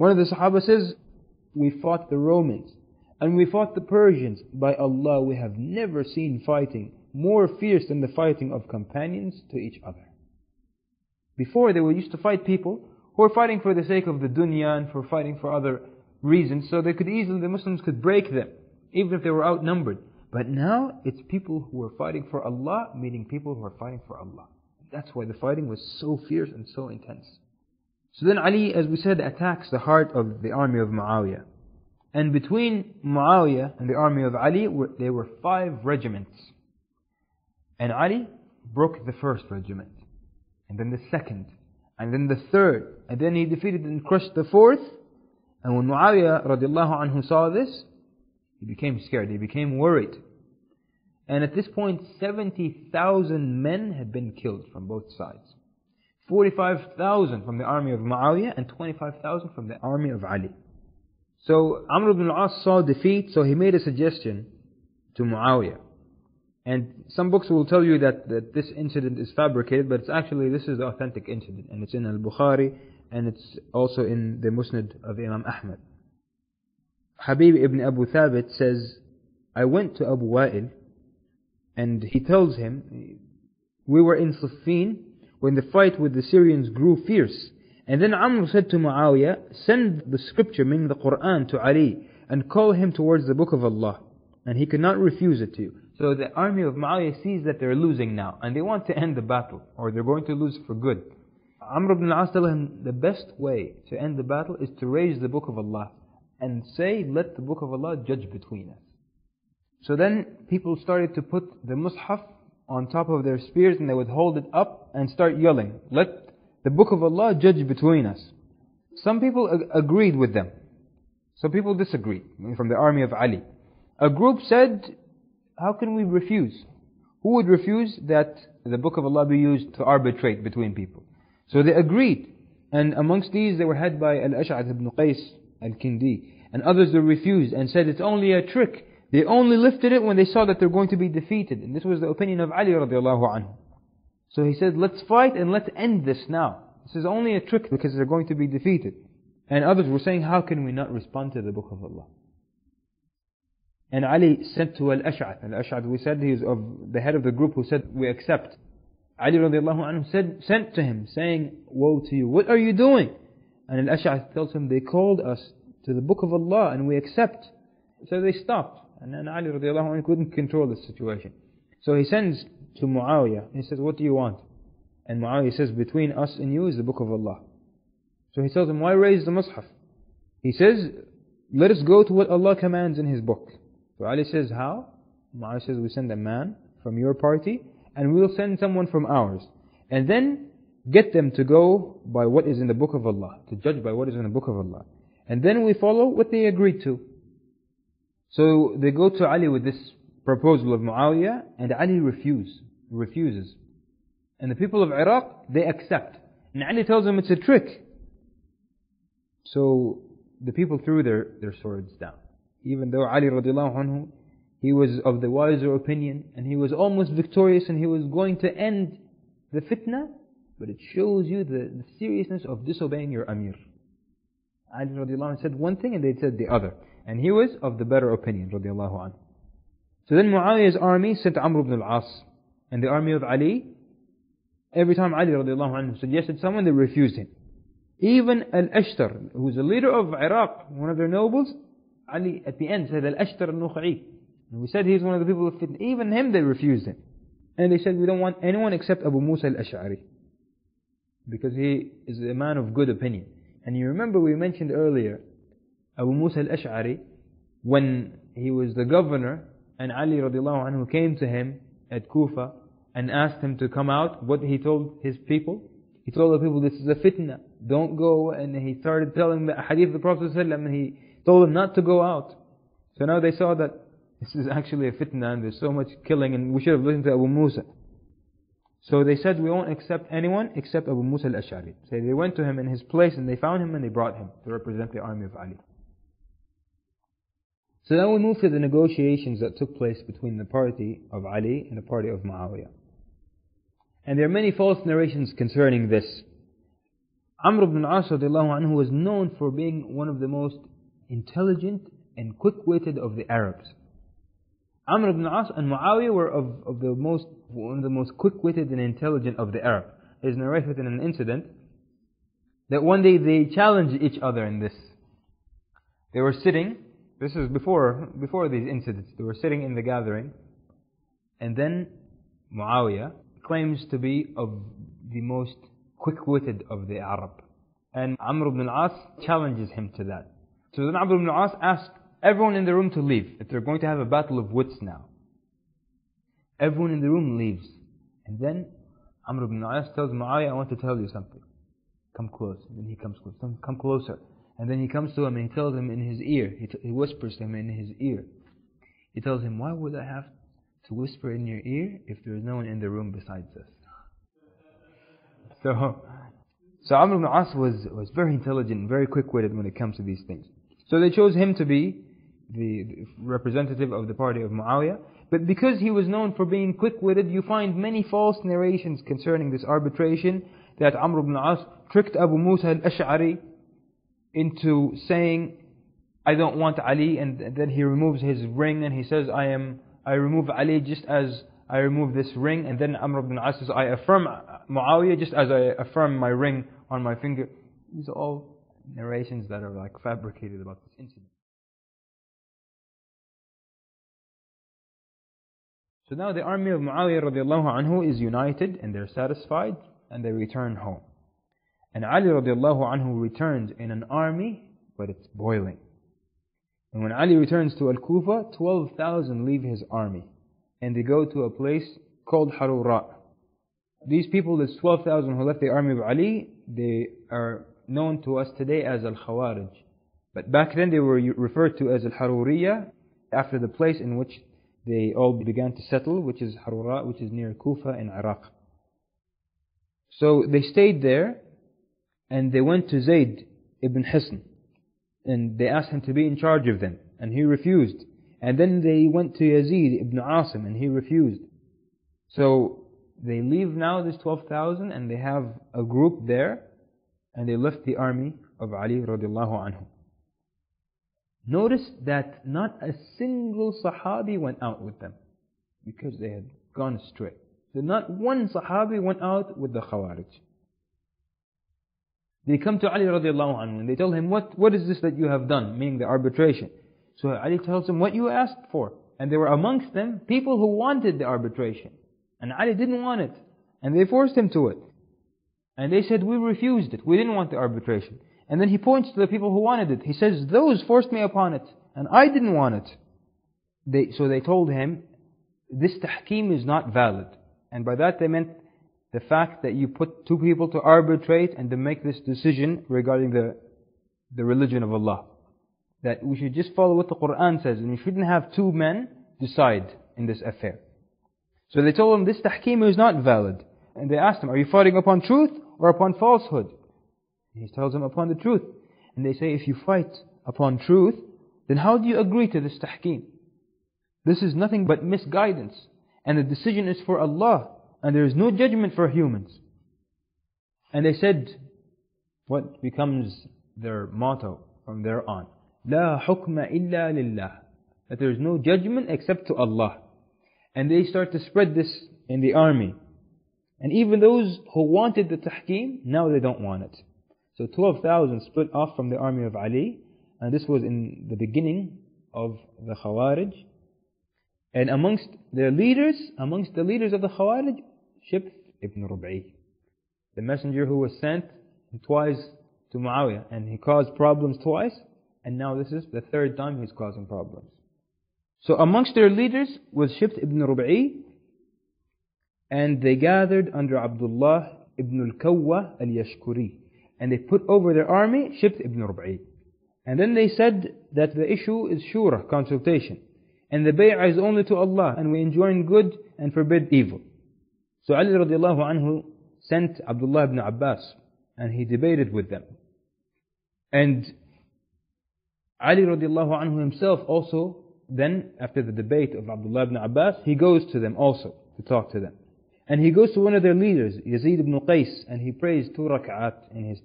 One of the Sahaba says, we fought the Romans and we fought the Persians. By Allah, we have never seen fighting more fierce than the fighting of companions to each other. Before, they used to fight people who were fighting for the sake of the dunya and for fighting for other reasons, so the Muslims could break them, even if they were outnumbered. But now, it's people who are fighting for Allah, meaning people who are fighting for Allah. That's why the fighting was so fierce and so intense. So then Ali, as we said, attacks the heart of the army of Muawiya. And between Muawiya and the army of Ali, there were 5 regiments. And Ali broke the first regiment, and then the second, and then the third, and then he defeated and crushed the 4th. And when Muawiya radiallahu anhu saw this, he became scared, he became worried. And at this point, 70,000 men had been killed from both sides. 45,000 from the army of Muawiya and 25,000 from the army of Ali. So Amr ibn al-As saw defeat, so he made a suggestion to Muawiya. And some books will tell you that this incident is fabricated, but this is the authentic incident. And it's in Al-Bukhari, and it's also in the Musnad of Imam Ahmad. Habib ibn Abu Thabit says, I went to Abu Wa'il, and he tells him, we were in Siffin when the fight with the Syrians grew fierce. And then Amr said to Muawiyah, send the scripture, meaning the Quran, to Ali, and call him towards the book of Allah. And he could not refuse it to you. So the army of Muawiyah sees that they're losing now, and they want to end the battle, or they're going to lose for good. Amr ibn al-As tells him, the best way to end the battle is to raise the book of Allah, and say, let the book of Allah judge between us. So then people started to put the Mus'haf on top of their spears, and they would hold it up and start yelling, let the book of Allah judge between us. Some people agreed with them. Some people disagreed, from the army of Ali. A group said, how can we refuse? Who would refuse that the book of Allah be used to arbitrate between people? So they agreed. And amongst these, they were headed by Al-Ash'ath ibn Qais al-Kindi. And others they refused and said, it's only a trick. They only lifted it when they saw that they're going to be defeated. And this was the opinion of Ali radiallahu anhu. So he said, let's fight and let's end this now. This is only a trick because they're going to be defeated. And others were saying, how can we not respond to the book of Allah? And Ali sent to Al-Ash'ath. Al-Ash'ath, we said, he is of the head of the group who said, we accept. Ali radiallahu anhu sent to him, saying, woe to you, what are you doing? And Al-Ash'ath tells him, they called us to the book of Allah and we accept. So they stopped. And then Ali radiallahu anhu couldn't control the situation. So he sends to Muawiyah. He says, what do you want? And Muawiyah says, between us and you is the book of Allah. So he tells him, why raise the Mus'haf? He says, let us go to what Allah commands in His book. So Ali says, how? Muawiyah says, we send a man from your party and we'll send someone from ours. And then get them to go by what is in the book of Allah, to judge by what is in the book of Allah. And then we follow what they agreed to. So they go to Ali with this proposal of Muawiyah, and Ali refuses. And the people of Iraq, they accept. And Ali tells them it's a trick. So the people threw their swords down. Even though Ali radiallahu anhu, he was of the wiser opinion, and he was almost victorious, and he was going to end the fitna, but it shows you the seriousness of disobeying your Amir. Ali radiallahu anhu said one thing, and they said the other. And he was of the better opinion, radiallahu anhu. So then Muawiyah's army sent Amr ibn al-As, and the army of Ali, every time Ali radiallahu anhu suggested someone, they refused him. Even Al-Ashtar, who was the leader of Iraq, one of their nobles, Ali at the end said, Al-Ashtar al-Nukha'i. And we said he's one of the people of fitna. Even him they refused him. And they said, we don't want anyone except Abu Musa al-Ash'ari, because he is a man of good opinion. And you remember we mentioned earlier, Abu Musa al-Ash'ari, when he was the governor, and Ali radiallahu anhu came to him at Kufa and asked him to come out, what he told his people? He told the people, this is a fitna, don't go. And he started telling the hadith of the Prophet ﷺ, and he told them not to go out. So now they saw that this is actually a fitna and there's so much killing, and we should have listened to Abu Musa. So they said, we won't accept anyone except Abu Musa al-Ash'ari. So they went to him in his place and they found him and they brought him to represent the army of Ali. So now we move to the negotiations that took place between the party of Ali and the party of Muawiyah. And there are many false narrations concerning this. Amr ibn al-As radiallahu anhu was known for being one of the most intelligent and quick-witted of the Arabs. Amr ibn al-As and Muawiya were one of the most quick-witted and intelligent of the Arabs. It is narrated in an incident that one day they challenged each other in this. They were sitting, this is before these incidents, they were sitting in the gathering, and then Muawiya claims to be of the most quick-witted of the Arab. And Amr ibn al-As challenges him to that. So then Amr ibn al-As asked everyone in the room to leave, if they're going to have a battle of wits now. Everyone in the room leaves. And then Amr ibn al-As tells Muawiya, I want to tell you something. Come close. And then he comes close. Come closer. And then he comes to him and he tells him in his ear, he whispers to him in his ear. He tells him, why would I have to whisper in your ear if there is no one in the room besides us? So Amr ibn al-As was very intelligent, very quick-witted when it comes to these things. So they chose him to be the representative of the party of Muawiya. But because he was known for being quick-witted, you find many false narrations concerning this arbitration, that Amr ibn al-As tricked Abu Musa al-Ash'ari into saying, I don't want Ali, and then he removes his ring and he says, I remove Ali just as I remove this ring, and then Amr ibn al-As says, I affirm Muawiya just as I affirm my ring on my finger. These are all narrations that are like fabricated about this incident. So now the army of Muawiya radiallahu anhu is united and they're satisfied and they return home. And Ali radiallahu anhu returns in an army, but it's boiling. And when Ali returns to Al-Kufa, 12,000 leave his army. And they go to a place called Harura. These people, this 12,000 who left the army of Ali, they are known to us today as Al-Khawarej. But back then they were referred to as Al-Haruriya, after the place in which they all began to settle, which is Harura, which is near Kufa in Iraq. So they stayed there, and they went to Zayd ibn Hisn, and they asked him to be in charge of them, and he refused. And then they went to Yazid ibn Asim, and he refused. So they leave now this 12,000, and they have a group there, and they left the army of Ali radiallahu anhu. Notice that not a single Sahabi went out with them, because they had gone astray. So not one Sahabi went out with the Khawarij. They come to Ali radiallahu anhu and they tell him, what is this that you have done? Meaning the arbitration. So Ali tells them, what you asked for. And there were amongst them people who wanted the arbitration. And Ali didn't want it. And they forced him to it. And they said, we refused it. We didn't want the arbitration. And then he points to the people who wanted it. He says, those forced me upon it. And I didn't want it. So they told him, this tahkim is not valid. And by that they meant the fact that you put two people to arbitrate and to make this decision regarding the religion of Allah. That we should just follow what the Quran says, and we shouldn't have two men decide in this affair. So they told him this tahkim is not valid. And they asked him, are you fighting upon truth or upon falsehood? And he tells them, upon the truth. And they say, if you fight upon truth, then how do you agree to this tahkim? This is nothing but misguidance. And the decision is for Allah. And there is no judgment for humans. And they said, what becomes their motto from there on? لا حكم إلا لله. That there is no judgment except to Allah. And they start to spread this in the army. And even those who wanted the tahkim, now they don't want it. So 12,000 split off from the army of Ali. And this was in the beginning of the Khawarij. And amongst the leaders of the Khawarij, Shibth ibn Rub'i, the messenger who was sent twice to Muawiya, and he caused problems twice, and now this is the third time he's causing problems. So amongst their leaders was Shibth ibn Rub'i, and they gathered under Abdullah ibn al-Kawwa al-Yashkuri, and they put over their army Shibth ibn Rub'i. And then they said that the issue is shura, consultation, and the bay'ah is only to Allah, and we enjoin good and forbid evil. So Ali radiallahu anhu sent Abdullah ibn Abbas, and he debated with them. And Ali radiallahu anhu himself also, then after the debate of Abdullah ibn Abbas, he goes to them also to talk to them. And he goes to one of their leaders, Yazid ibn Qais, and he prays 2 rak'at in his